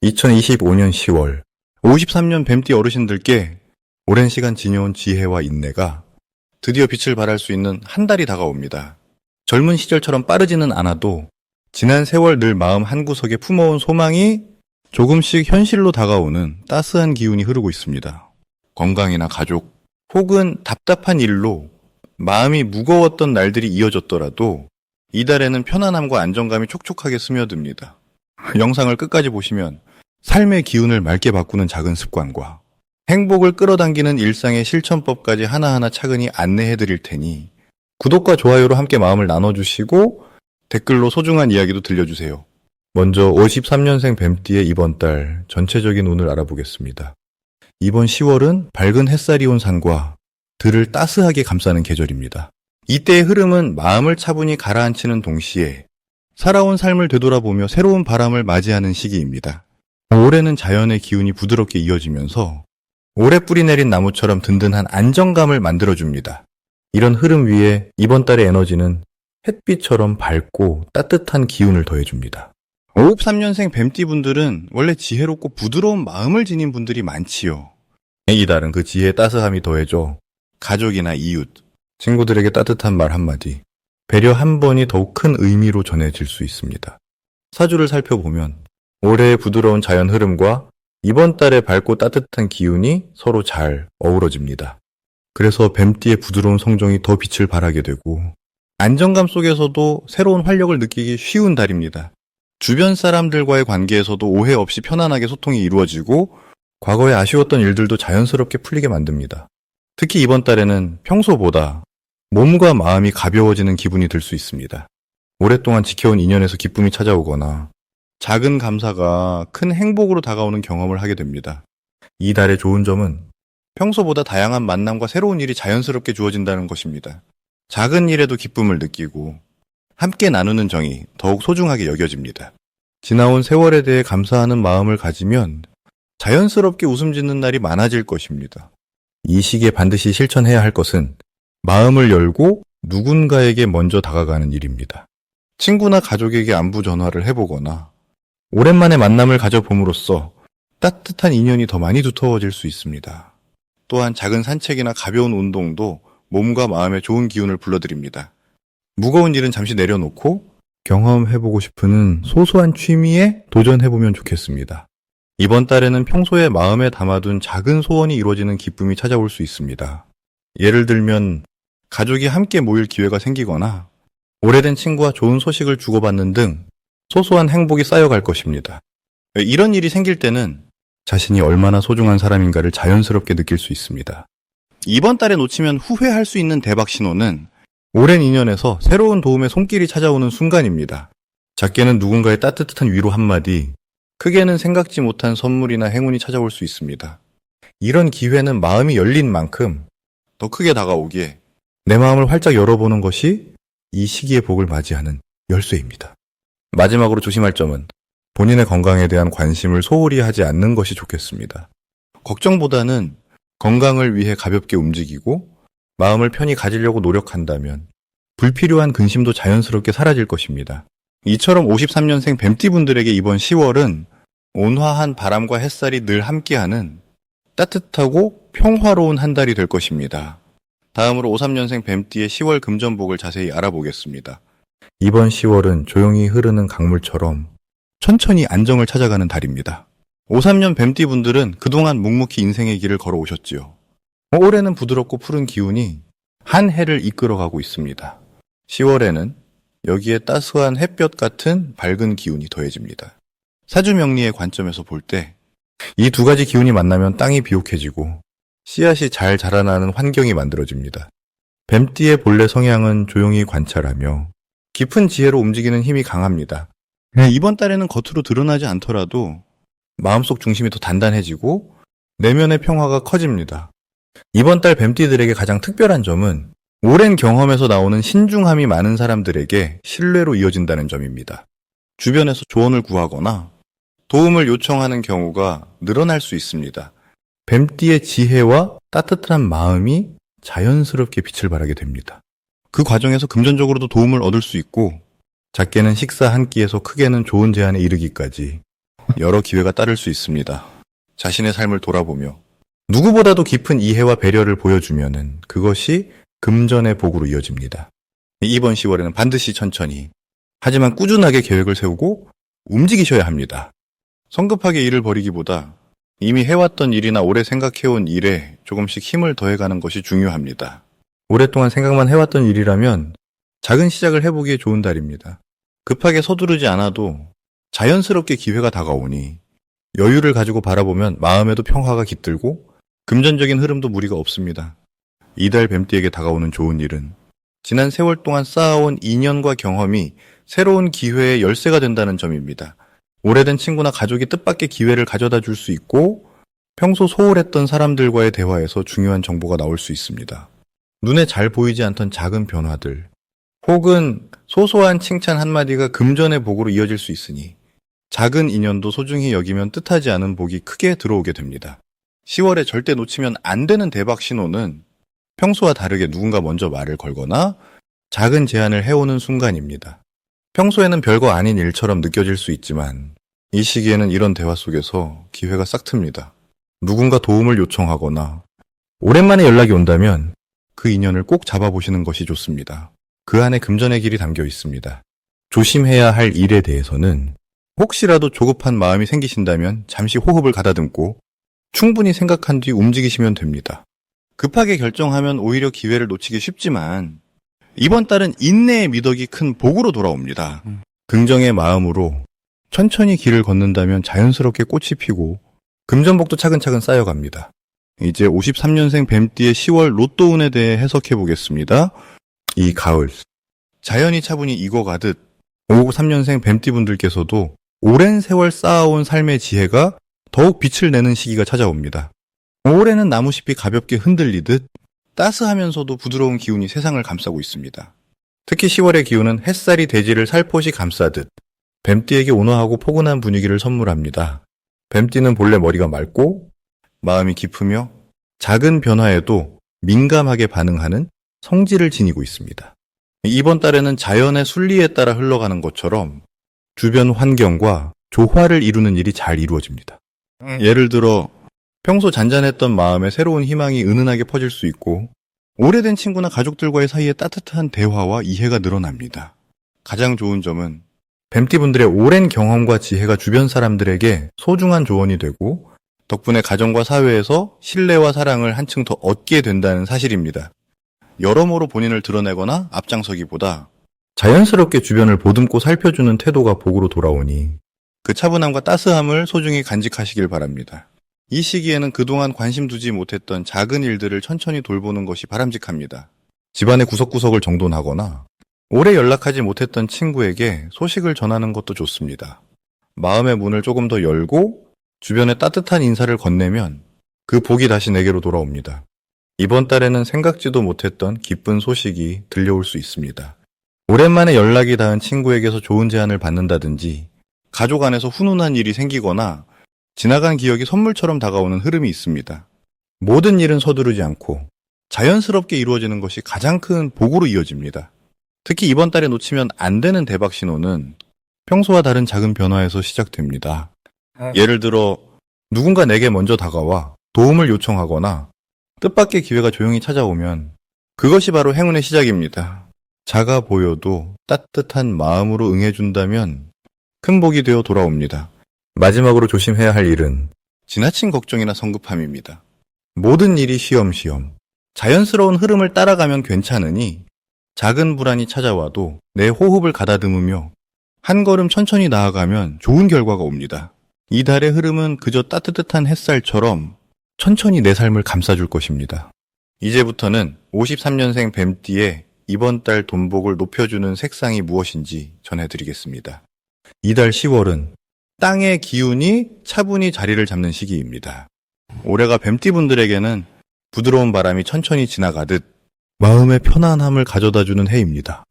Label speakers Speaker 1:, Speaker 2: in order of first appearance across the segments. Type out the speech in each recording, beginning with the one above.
Speaker 1: 2025년 10월 53년 뱀띠 어르신들께 오랜 시간 지녀온 지혜와 인내가 드디어 빛을 발할 수 있는 한 달이 다가옵니다. 젊은 시절처럼 빠르지는 않아도 지난 세월 늘 마음 한구석에 품어온 소망이 조금씩 현실로 다가오는 따스한 기운이 흐르고 있습니다. 건강이나 가족 혹은 답답한 일로 마음이 무거웠던 날들이 이어졌더라도 이달에는 편안함과 안정감이 촉촉하게 스며듭니다. 영상을 끝까지 보시면 삶의 기운을 맑게 바꾸는 작은 습관과 행복을 끌어당기는 일상의 실천법까지 하나하나 차근히 안내해 드릴 테니 구독과 좋아요로 함께 마음을 나눠주시고 댓글로 소중한 이야기도 들려주세요. 먼저 53년생 뱀띠의 이번 달 전체적인 운을 알아보겠습니다. 이번 10월은 밝은 햇살이 온 산과 들을 따스하게 감싸는 계절입니다. 이때의 흐름은 마음을 차분히 가라앉히는 동시에 살아온 삶을 되돌아보며 새로운 바람을 맞이하는 시기입니다. 올해는 자연의 기운이 부드럽게 이어지면서 오래 뿌리 내린 나무처럼 든든한 안정감을 만들어줍니다. 이런 흐름 위에 이번 달의 에너지는 햇빛처럼 밝고 따뜻한 기운을 더해줍니다. 53년생 뱀띠분들은 원래 지혜롭고 부드러운 마음을 지닌 분들이 많지요. 이 달은 그 지혜의 따스함이 더해져 가족이나 이웃, 친구들에게 따뜻한 말 한마디, 배려 한 번이 더욱 큰 의미로 전해질 수 있습니다. 사주를 살펴보면 올해의 부드러운 자연 흐름과 이번 달의 밝고 따뜻한 기운이 서로 잘 어우러집니다. 그래서 뱀띠의 부드러운 성정이 더 빛을 발하게 되고 안정감 속에서도 새로운 활력을 느끼기 쉬운 달입니다. 주변 사람들과의 관계에서도 오해 없이 편안하게 소통이 이루어지고 과거에 아쉬웠던 일들도 자연스럽게 풀리게 만듭니다. 특히 이번 달에는 평소보다 몸과 마음이 가벼워지는 기분이 들 수 있습니다. 오랫동안 지켜온 인연에서 기쁨이 찾아오거나 작은 감사가 큰 행복으로 다가오는 경험을 하게 됩니다. 이 달의 좋은 점은 평소보다 다양한 만남과 새로운 일이 자연스럽게 주어진다는 것입니다. 작은 일에도 기쁨을 느끼고 함께 나누는 정이 더욱 소중하게 여겨집니다. 지나온 세월에 대해 감사하는 마음을 가지면 자연스럽게 웃음 짓는 날이 많아질 것입니다. 이 시기에 반드시 실천해야 할 것은 마음을 열고 누군가에게 먼저 다가가는 일입니다. 친구나 가족에게 안부 전화를 해보거나 오랜만에 만남을 가져봄으로써 따뜻한 인연이 더 많이 두터워질 수 있습니다. 또한 작은 산책이나 가벼운 운동도 몸과 마음에 좋은 기운을 불러들입니다. 무거운 일은 잠시 내려놓고 경험해보고 싶은 소소한 취미에 도전해보면 좋겠습니다. 이번 달에는 평소에 마음에 담아둔 작은 소원이 이루어지는 기쁨이 찾아올 수 있습니다. 예를 들면 가족이 함께 모일 기회가 생기거나 오래된 친구와 좋은 소식을 주고받는 등 소소한 행복이 쌓여갈 것입니다. 이런 일이 생길 때는 자신이 얼마나 소중한 사람인가를 자연스럽게 느낄 수 있습니다. 이번 달에 놓치면 후회할 수 있는 대박 신호는 오랜 인연에서 새로운 도움의 손길이 찾아오는 순간입니다. 작게는 누군가의 따뜻한 위로 한마디, 크게는 생각지 못한 선물이나 행운이 찾아올 수 있습니다. 이런 기회는 마음이 열린 만큼 더 크게 다가오기에 내 마음을 활짝 열어보는 것이 이 시기의 복을 맞이하는 열쇠입니다. 마지막으로 조심할 점은 본인의 건강에 대한 관심을 소홀히 하지 않는 것이 좋겠습니다. 걱정보다는 건강을 위해 가볍게 움직이고 마음을 편히 가지려고 노력한다면 불필요한 근심도 자연스럽게 사라질 것입니다. 이처럼 53년생 뱀띠분들에게 이번 10월은 온화한 바람과 햇살이 늘 함께하는 따뜻하고 평화로운 한 달이 될 것입니다. 다음으로 53년생 뱀띠의 10월 금전복을 자세히 알아보겠습니다. 이번 10월은 조용히 흐르는 강물처럼 천천히 안정을 찾아가는 달입니다. 53년 뱀띠분들은 그동안 묵묵히 인생의 길을 걸어오셨지요. 올해는 부드럽고 푸른 기운이 한 해를 이끌어가고 있습니다. 10월에는 여기에 따스한 햇볕 같은 밝은 기운이 더해집니다. 사주명리의 관점에서 볼 때 이 두 가지 기운이 만나면 땅이 비옥해지고 씨앗이 잘 자라나는 환경이 만들어집니다. 뱀띠의 본래 성향은 조용히 관찰하며 깊은 지혜로 움직이는 힘이 강합니다. 이번 달에는 겉으로 드러나지 않더라도 마음속 중심이 더 단단해지고 내면의 평화가 커집니다. 이번 달 뱀띠들에게 가장 특별한 점은 오랜 경험에서 나오는 신중함이 많은 사람들에게 신뢰로 이어진다는 점입니다. 주변에서 조언을 구하거나 도움을 요청하는 경우가 늘어날 수 있습니다. 뱀띠의 지혜와 따뜻한 마음이 자연스럽게 빛을 발하게 됩니다. 그 과정에서 금전적으로도 도움을 얻을 수 있고 작게는 식사 한 끼에서 크게는 좋은 제안에 이르기까지 여러 기회가 따를 수 있습니다. 자신의 삶을 돌아보며 누구보다도 깊은 이해와 배려를 보여주면은 그것이 금전의 복으로 이어집니다. 이번 10월에는 반드시 천천히, 하지만 꾸준하게 계획을 세우고 움직이셔야 합니다. 성급하게 일을 벌이기보다 이미 해왔던 일이나 오래 생각해온 일에 조금씩 힘을 더해가는 것이 중요합니다. 오랫동안 생각만 해왔던 일이라면 작은 시작을 해보기에 좋은 달입니다. 급하게 서두르지 않아도 자연스럽게 기회가 다가오니 여유를 가지고 바라보면 마음에도 평화가 깃들고 금전적인 흐름도 무리가 없습니다. 이달 뱀띠에게 다가오는 좋은 일은 지난 세월 동안 쌓아온 인연과 경험이 새로운 기회의 열쇠가 된다는 점입니다. 오래된 친구나 가족이 뜻밖의 기회를 가져다 줄 수 있고 평소 소홀했던 사람들과의 대화에서 중요한 정보가 나올 수 있습니다. 눈에 잘 보이지 않던 작은 변화들 혹은 소소한 칭찬 한마디가 금전의 복으로 이어질 수 있으니 작은 인연도 소중히 여기면 뜻하지 않은 복이 크게 들어오게 됩니다. 10월에 절대 놓치면 안 되는 대박 신호는 평소와 다르게 누군가 먼저 말을 걸거나 작은 제안을 해오는 순간입니다. 평소에는 별거 아닌 일처럼 느껴질 수 있지만 이 시기에는 이런 대화 속에서 기회가 싹 틉니다. 누군가 도움을 요청하거나 오랜만에 연락이 온다면 그 인연을 꼭 잡아보시는 것이 좋습니다. 그 안에 금전의 길이 담겨 있습니다. 조심해야 할 일에 대해서는 혹시라도 조급한 마음이 생기신다면 잠시 호흡을 가다듬고 충분히 생각한 뒤 움직이시면 됩니다. 급하게 결정하면 오히려 기회를 놓치기 쉽지만 이번 달은 인내의 미덕이 큰 복으로 돌아옵니다. 긍정의 마음으로 천천히 길을 걷는다면 자연스럽게 꽃이 피고 금전복도 차근차근 쌓여갑니다. 이제 53년생 뱀띠의 10월 로또운에 대해 해석해 보겠습니다. 이 가을 자연이 차분히 익어가듯 53년생 뱀띠분들께서도 오랜 세월 쌓아온 삶의 지혜가 더욱 빛을 내는 시기가 찾아옵니다. 올해는 나무잎이 가볍게 흔들리듯 따스하면서도 부드러운 기운이 세상을 감싸고 있습니다. 특히 10월의 기운은 햇살이 대지를 살포시 감싸듯 뱀띠에게 온화하고 포근한 분위기를 선물합니다. 뱀띠는 본래 머리가 맑고 마음이 깊으며 작은 변화에도 민감하게 반응하는 성질을 지니고 있습니다. 이번 달에는 자연의 순리에 따라 흘러가는 것처럼 주변 환경과 조화를 이루는 일이 잘 이루어집니다. 예를 들어 평소 잔잔했던 마음에 새로운 희망이 은은하게 퍼질 수 있고 오래된 친구나 가족들과의 사이에 따뜻한 대화와 이해가 늘어납니다. 가장 좋은 점은 뱀띠분들의 오랜 경험과 지혜가 주변 사람들에게 소중한 조언이 되고 덕분에 가정과 사회에서 신뢰와 사랑을 한층 더 얻게 된다는 사실입니다. 여러모로 본인을 드러내거나 앞장서기보다 자연스럽게 주변을 보듬고 살펴주는 태도가 복으로 돌아오니 그 차분함과 따스함을 소중히 간직하시길 바랍니다. 이 시기에는 그동안 관심 두지 못했던 작은 일들을 천천히 돌보는 것이 바람직합니다. 집안의 구석구석을 정돈하거나 오래 연락하지 못했던 친구에게 소식을 전하는 것도 좋습니다. 마음의 문을 조금 더 열고 주변에 따뜻한 인사를 건네면 그 복이 다시 내게로 돌아옵니다. 이번 달에는 생각지도 못했던 기쁜 소식이 들려올 수 있습니다. 오랜만에 연락이 닿은 친구에게서 좋은 제안을 받는다든지 가족 안에서 훈훈한 일이 생기거나 지나간 기억이 선물처럼 다가오는 흐름이 있습니다. 모든 일은 서두르지 않고 자연스럽게 이루어지는 것이 가장 큰 복으로 이어집니다. 특히 이번 달에 놓치면 안 되는 대박 신호는 평소와 다른 작은 변화에서 시작됩니다. 예를 들어 누군가 내게 먼저 다가와 도움을 요청하거나 뜻밖의 기회가 조용히 찾아오면 그것이 바로 행운의 시작입니다. 작아 보여도 따뜻한 마음으로 응해준다면 큰 복이 되어 돌아옵니다. 마지막으로 조심해야 할 일은 지나친 걱정이나 성급함입니다. 모든 일이 쉬엄쉬엄 자연스러운 흐름을 따라가면 괜찮으니 작은 불안이 찾아와도 내 호흡을 가다듬으며 한 걸음 천천히 나아가면 좋은 결과가 옵니다. 이 달의 흐름은 그저 따뜻한 햇살처럼 천천히 내 삶을 감싸줄 것입니다. 이제부터는 53년생 뱀띠의 이번 달 돈복을 높여주는 색상이 무엇인지 전해드리겠습니다. 이달 10월은 땅의 기운이 차분히 자리를 잡는 시기입니다. 올해가 뱀띠분들에게는 부드러운 바람이 천천히 지나가듯 마음의 편안함을 가져다주는 해입니다.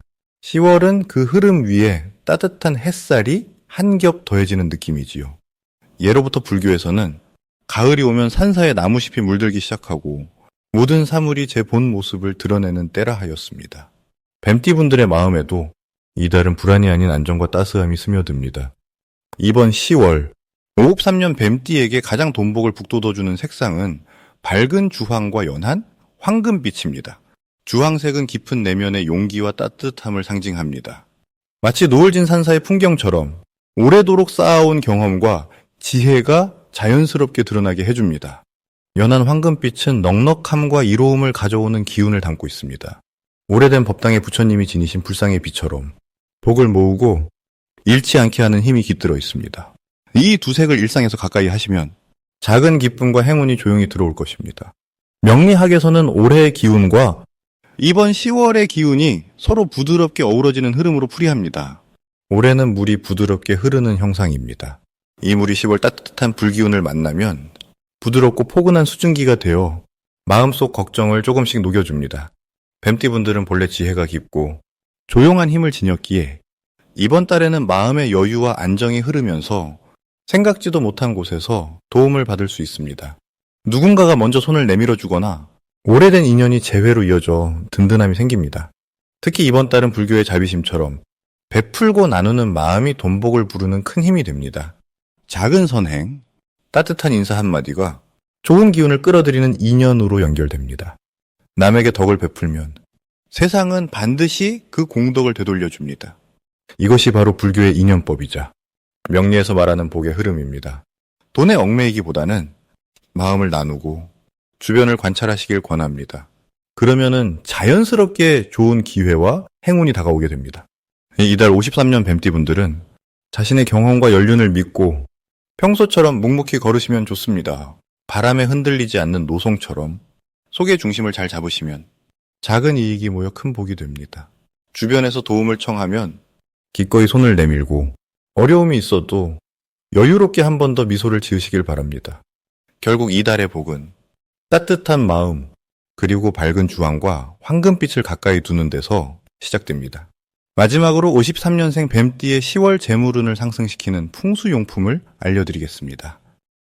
Speaker 1: 10월은 그 흐름 위에 따뜻한 햇살이 한 겹 더해지는 느낌이지요. 예로부터 불교에서는 가을이 오면 산사에 나무잎이 물들기 시작하고 모든 사물이 제 본 모습을 드러내는 때라 하였습니다. 뱀띠분들의 마음에도 이달은 불안이 아닌 안정과 따스함이 스며듭니다. 이번 10월 553년 뱀띠에게 가장 돈복을 북돋워주는 색상은 밝은 주황과 연한 황금빛입니다. 주황색은 깊은 내면의 용기와 따뜻함을 상징합니다. 마치 노을진 산사의 풍경처럼 오래도록 쌓아온 경험과 지혜가 자연스럽게 드러나게 해줍니다. 연한 황금빛은 넉넉함과 이로움을 가져오는 기운을 담고 있습니다. 오래된 법당의 부처님이 지니신 불상의 빛처럼 복을 모으고 잃지 않게 하는 힘이 깃들어 있습니다. 이 두 색을 일상에서 가까이 하시면 작은 기쁨과 행운이 조용히 들어올 것입니다. 명리학에서는 올해의 기운과 이번 10월의 기운이 서로 부드럽게 어우러지는 흐름으로 풀이합니다. 올해는 물이 부드럽게 흐르는 형상입니다. 이 물이 10월 따뜻한 불기운을 만나면 부드럽고 포근한 수증기가 되어 마음속 걱정을 조금씩 녹여줍니다. 뱀띠분들은 본래 지혜가 깊고 조용한 힘을 지녔기에 이번 달에는 마음의 여유와 안정이 흐르면서 생각지도 못한 곳에서 도움을 받을 수 있습니다. 누군가가 먼저 손을 내밀어 주거나 오래된 인연이 재회로 이어져 든든함이 생깁니다. 특히 이번 달은 불교의 자비심처럼 베풀고 나누는 마음이 돈복을 부르는 큰 힘이 됩니다. 작은 선행, 따뜻한 인사 한마디가 좋은 기운을 끌어들이는 인연으로 연결됩니다. 남에게 덕을 베풀면 세상은 반드시 그 공덕을 되돌려줍니다. 이것이 바로 불교의 인연법이자 명리에서 말하는 복의 흐름입니다. 돈에 얽매이기보다는 마음을 나누고 주변을 관찰하시길 권합니다. 그러면은 자연스럽게 좋은 기회와 행운이 다가오게 됩니다. 이달 53년 뱀띠분들은 자신의 경험과 연륜을 믿고 평소처럼 묵묵히 걸으시면 좋습니다. 바람에 흔들리지 않는 노송처럼 속의 중심을 잘 잡으시면 작은 이익이 모여 큰 복이 됩니다. 주변에서 도움을 청하면 기꺼이 손을 내밀고 어려움이 있어도 여유롭게 한 번 더 미소를 지으시길 바랍니다. 결국 이달의 복은 따뜻한 마음 그리고 밝은 주황과 황금빛을 가까이 두는 데서 시작됩니다. 마지막으로 53년생 뱀띠의 10월 재물운을 상승시키는 풍수용품을 알려드리겠습니다.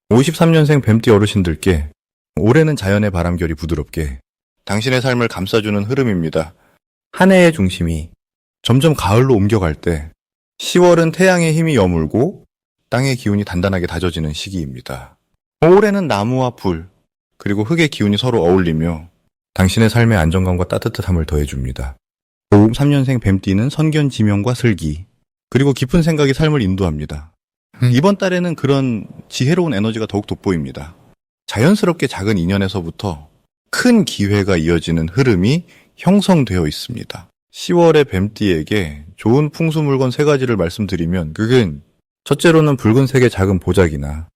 Speaker 1: 53년생 뱀띠 어르신들께 올해는 자연의 바람결이 부드럽게 당신의 삶을 감싸주는 흐름입니다. 한 해의 중심이 점점 가을로 옮겨갈 때 10월은 태양의 힘이 여물고 땅의 기운이 단단하게 다져지는 시기입니다. 올해는 나무와 불 그리고 흙의 기운이 서로 어울리며 당신의 삶의 안정감과 따뜻함을 더해줍니다. 53년생 뱀띠는 선견 지명과 슬기 그리고 깊은 생각이 삶을 인도합니다. 이번 달에는 그런 지혜로운 에너지가 더욱 돋보입니다. 자연스럽게 작은 인연에서부터 큰 기회가 이어지는 흐름이 형성되어 있습니다. 10월에 뱀띠에게 좋은 풍수 물건 3가지를 말씀드리면 그건 첫째로는 붉은색의 작은 보자기나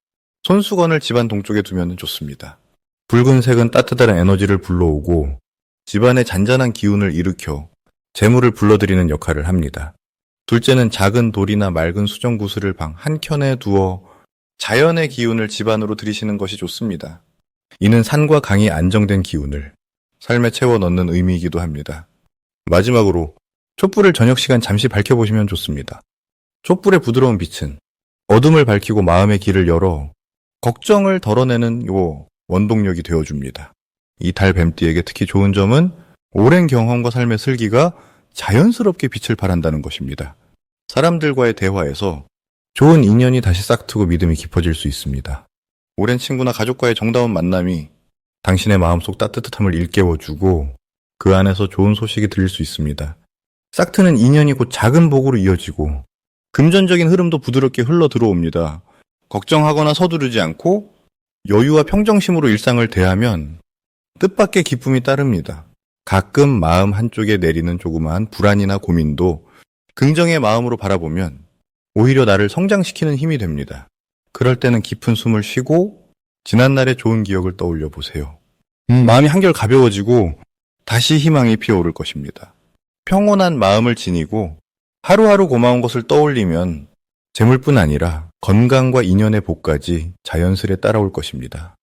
Speaker 1: 손수건을 집안 동쪽에 두면 좋습니다. 붉은색은 따뜻한 에너지를 불러오고 집안의 잔잔한 기운을 일으켜 재물을 불러들이는 역할을 합니다. 둘째는 작은 돌이나 맑은 수정구슬을 방 한켠에 두어 자연의 기운을 집안으로 들이시는 것이 좋습니다. 이는 산과 강이 안정된 기운을 삶에 채워 넣는 의미이기도 합니다. 마지막으로 촛불을 저녁 시간 잠시 밝혀보시면 좋습니다. 촛불의 부드러운 빛은 어둠을 밝히고 마음의 길을 열어 걱정을 덜어내는 원동력이 되어줍니다. 이 달 뱀띠에게 특히 좋은 점은 오랜 경험과 삶의 슬기가 자연스럽게 빛을 발한다는 것입니다. 사람들과의 대화에서 좋은 인연이 다시 싹트고 믿음이 깊어질 수 있습니다. 오랜 친구나 가족과의 정다운 만남이 당신의 마음속 따뜻함을 일깨워주고 그 안에서 좋은 소식이 들릴 수 있습니다. 싹트는 인연이 곧 작은 복으로 이어지고 금전적인 흐름도 부드럽게 흘러 들어옵니다. 걱정하거나 서두르지 않고 여유와 평정심으로 일상을 대하면 뜻밖의 기쁨이 따릅니다. 가끔 마음 한쪽에 내리는 조그마한 불안이나 고민도 긍정의 마음으로 바라보면 오히려 나를 성장시키는 힘이 됩니다. 그럴 때는 깊은 숨을 쉬고 지난날의 좋은 기억을 떠올려 보세요. 마음이 한결 가벼워지고 다시 희망이 피어오를 것입니다. 평온한 마음을 지니고 하루하루 고마운 것을 떠올리면 재물뿐 아니라 건강과 인연의 복까지 자연스레 따라올 것입니다.